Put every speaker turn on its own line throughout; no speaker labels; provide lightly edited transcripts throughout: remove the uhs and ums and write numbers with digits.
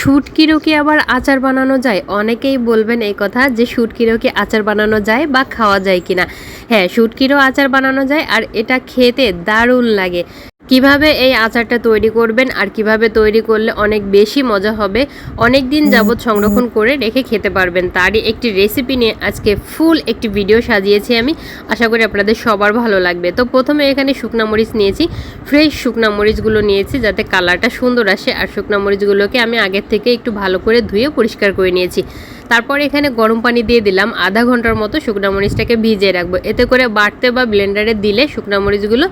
শুটকিরও কি আবার আচার বানানো যায়? অনেকেই বলবেন এই কথা যে শুটকিরও কি আচার বানানো যায় বা খাওয়া যায় কিনা। হ্যাঁ, শুটকিরও আচার বানানো যায় আর এটা খেতে দারুণ লাগে। কিভাবে এই আচারটা তৈরি করবেন আর কিভাবে তৈরি করলে অনেক বেশি মজা হবে, অনেক দিন যাবৎ সংরক্ষণ করে রেখে খেতে পারবেন, তারই একটি রেসিপি নিয়ে আজকে ফুল একটি ভিডিও সাজিয়েছি আমি। আশা করি আপনাদের সবার ভালো লাগবে। তো প্রথমে এখানে শুকনা মরিচ নিয়েছি, ফ্রেশ শুকনা মরিচগুলো নিয়েছি যাতে কালারটা সুন্দর আসে। আর শুকনা মরিচগুলোকে আমি আগের থেকে একটু ভালো করে ধুয়ে পরিষ্কার করে নিয়েছি। তারপর এখানে গরম পানি দিয়ে দিলাম, আধা ঘন্টার মতো শুকনা মরিচটাকে ভিজিয়ে রাখবো। এতে করে বাটতে বা ব্লেন্ডারে দিলে শুকনা মরিচগুলো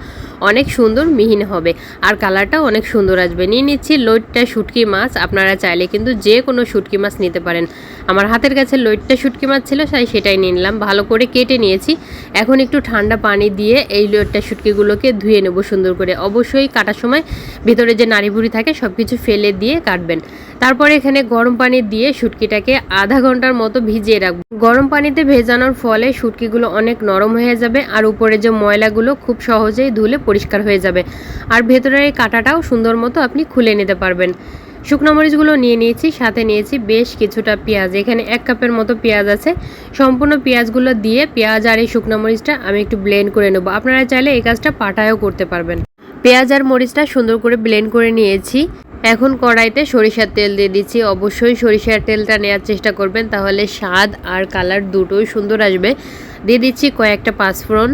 অনেক সুন্দর মিহিন হবে আর কালারটাও অনেক সুন্দর আসবে। নিয়ে নিচ্ছি লইট্টা শুটকি মাছ। আপনারা চাইলে কিন্তু যে কোনো শুটকি মাছ নিতে পারেন। আমার হাতের কাছে লইট্টা শুটকি মাছ ছিল, তাই সেটাই নিয়ে নিলাম। ভালো করে কেটে নিয়েছি। এখন একটু ঠান্ডা পানি দিয়ে এই লইট্টা শুটকিগুলোকে ধুয়ে নেব সুন্দর করে। অবশ্যই কাটার সময় ভিতরে যে নাড়িভুড়ি থাকে সব কিছু ফেলে দিয়ে কাটবেন। তারপরে এখানে গরম পানি দিয়ে শুটকিটাকে আধা ঘন্টার মতো ভিজিয়ে রাখবো। গরম পানিতে ভেজানোর ফলে শুটকিগুলো অনেক নরম হয়ে যাবে আর উপরে যে ময়লাগুলো খুব সহজেই ধুলে পরিষ্কার হয়ে যাবে। আর ভেতরের এই কাঁটাটাও সুন্দর মতো আপনি খুলে নিতে পারবেন। শুকনো মরিচগুলো নিয়ে নিয়েছি, সাথে নিয়েছি বেশ কিছুটা পেঁয়াজ। এখানে 1 কাপের মতো পেঁয়াজ আছে। সম্পূর্ণ পেঁয়াজগুলো দিয়ে পেঁয়াজ আর এই শুকনো মরিচটা আমি একটু ব্লেন্ড করে নেব। আপনারা চাইলে এই কাজটা পাটায়ও করতে পারবেন। পেঁয়াজ আর মরিচটা সুন্দর করে ব্লেন্ড করে নিয়েছি। এখন কড়াইতে সরিষার তেল দিয়ে দিচ্ছি। অবশ্যই সরিষার তেলটা নেওয়ার চেষ্টা করবেন, তাহলে স্বাদ আর কালার দুটোই সুন্দর আসবে। দিয়ে দিচ্ছি কয়েকটা পাঁচফোড়ন।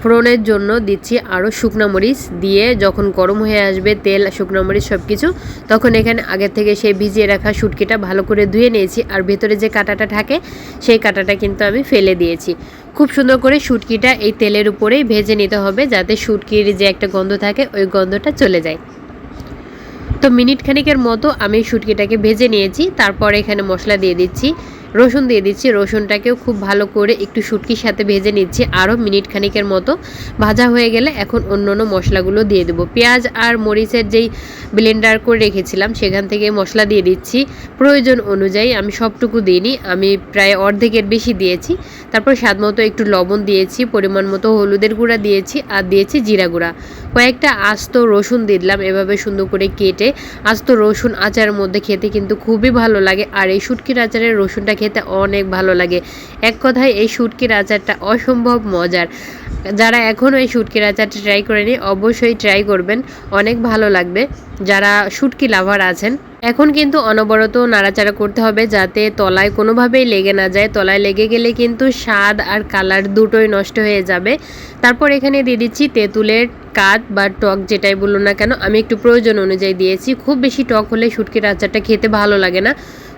ফোড়নের জন্য দিচ্ছি আরও শুকনো মরিচ। দিয়ে যখন গরম হয়ে আসবে তেল, শুকনো মরিচ সব কিছু, তখন এখানে আগে থেকে সেই ভিজিয়ে রাখা শুটকিটা ভালো করে ধুয়ে নিয়েছি। আর ভেতরে যে কাঁটাটা থাকে সেই কাঁটাটা কিন্তু আমি ফেলে দিয়েছি। খুব সুন্দর করে শুটকিটা এই তেলের উপরেই ভেজে নিতে হবে, যাতে শুটকির যে একটা গন্ধ থাকে ওই গন্ধটা চলে যায়। তো মিনিট খানিকের মতো আমি শুটকিটাকে ভেজে নিয়েছি। তারপর এখানে মশলা দিয়ে দিচ্ছি, রসুন দিয়ে দিচ্ছি। রসুনটাকেও খুব ভালো করে একটু শুটকির সাথে ভেজে নিচ্ছি। আরও মিনিট খানিকের মতো ভাজা হয়ে গেলে এখন অন্য মশলাগুলো দিয়ে দেবো। পেঁয়াজ আর মরিচের যেই ব্লেন্ডার করে রেখেছিলাম সেখান থেকে মশলা দিয়ে দিচ্ছি প্রয়োজন অনুযায়ী। আমি সবটুকু দিইনি, আমি প্রায় অর্ধেকের বেশি দিয়েছি। তারপর স্বাদ মতো একটু লবণ দিয়েছি, পরিমাণ মতো হলুদের গুঁড়া দিয়েছি আর দিয়েছি জিরা গুঁড়া। কয়েকটা আস্ত রসুন দিয়ে দিলাম এভাবে সুন্দর করে কেটে। আস্ত রসুন আচারের মধ্যে খেতে কিন্তু খুবই ভালো লাগে, আর এই শুটকির আচারের রসুনটা খেতে অনেক ভালো লাগে। এক কথায় এই শুটকির আচারটা অসম্ভব মজার। যারা এখনও এই শুটকির আচারটা ট্রাই করেনি অবশ্যই ট্রাই করবেন, অনেক ভালো লাগবে। যারা শুটকি লাভার আছেন, এখন কিন্তু অনবরত নাড়াচাড়া করতে হবে যাতে তলায় কোনোভাবেই লেগে না যায়। তলায় লেগে গেলে কিন্তু স্বাদ আর কালার দুটোই নষ্ট হয়ে যাবে। তারপর এখানে দিয়ে দিচ্ছি তেঁতুলের কাঠ বা টক, যেটাই বলুন না কেন। আমি একটু প্রয়োজন অনুযায়ী দিয়েছি। খুব বেশি টক হলে শুটকির আচারটা খেতে ভালো লাগে না,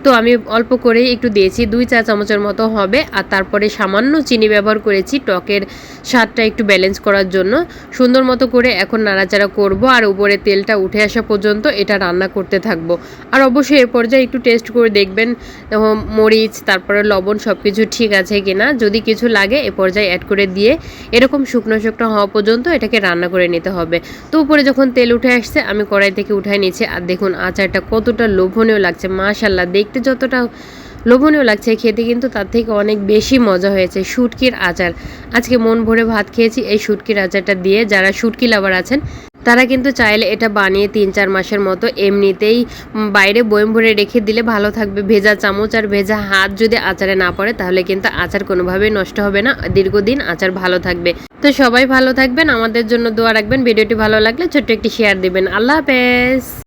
তো আমি অল্প করেই একটু দিয়েছি, 2 চা চামচের মতো হবে। আর তারপরে সামান্য চিনি ব্যবহার করেছি টকের স্বাদটা একটু ব্যালেন্স করার জন্য। সুন্দর মতো করে এখন নাড়াচাড়া করব আর উপরে তেলটা উঠে আসা পর্যন্ত এটা রান্না করতে থাকবো। আর অবশ্যই এর পর্যায়ে একটু টেস্ট করে দেখবেন মরিচ তারপরে লবণ সব কিছু ঠিক আছে কিনা। যদি কিছু লাগে এ পর্যায়ে অ্যাড করে দিয়ে এরকম শুকনো শুকনো হওয়া পর্যন্ত এটাকে রান্না করে নিতে হবে। তো উপরে যখন তেল উঠে আসছে আমি কড়াই থেকে উঠাই নিচ্ছি। আর দেখুন আচারটা কতটা লোভনীয় লাগছে, মাশাআল্লাহ। দেখতে যতটা লোভনীয় লাগছে খেতে কিন্তু তার থেকে অনেক বেশি মজা হয়েছে। শুটকির আচার আজকে মন ভরে ভাত খেয়েছি এই শুটকির আচারটা দিয়ে। যারা শুটকি লাভার আছেন তারা কিন্তু চাইলে এটা বানিয়ে 3-4 মাসের মতো এমনিতেই বাইরে বয়ম ভরে রেখে দিলে ভালো থাকবে। ভেজা চামচ আর ভেজা হাত যদি আচারে না পড়ে তাহলে কিন্তু আচার কোনোভাবেই নষ্ট হবে না, দীর্ঘদিন আচার ভালো থাকবে। তো সবাই ভালো থাকবেন, আমাদের জন্য দোয়া রাখবেন। ভিডিওটি ভালো লাগলে ছোট্ট একটি শেয়ার দিবেন। আল্লাহ হাফেজ।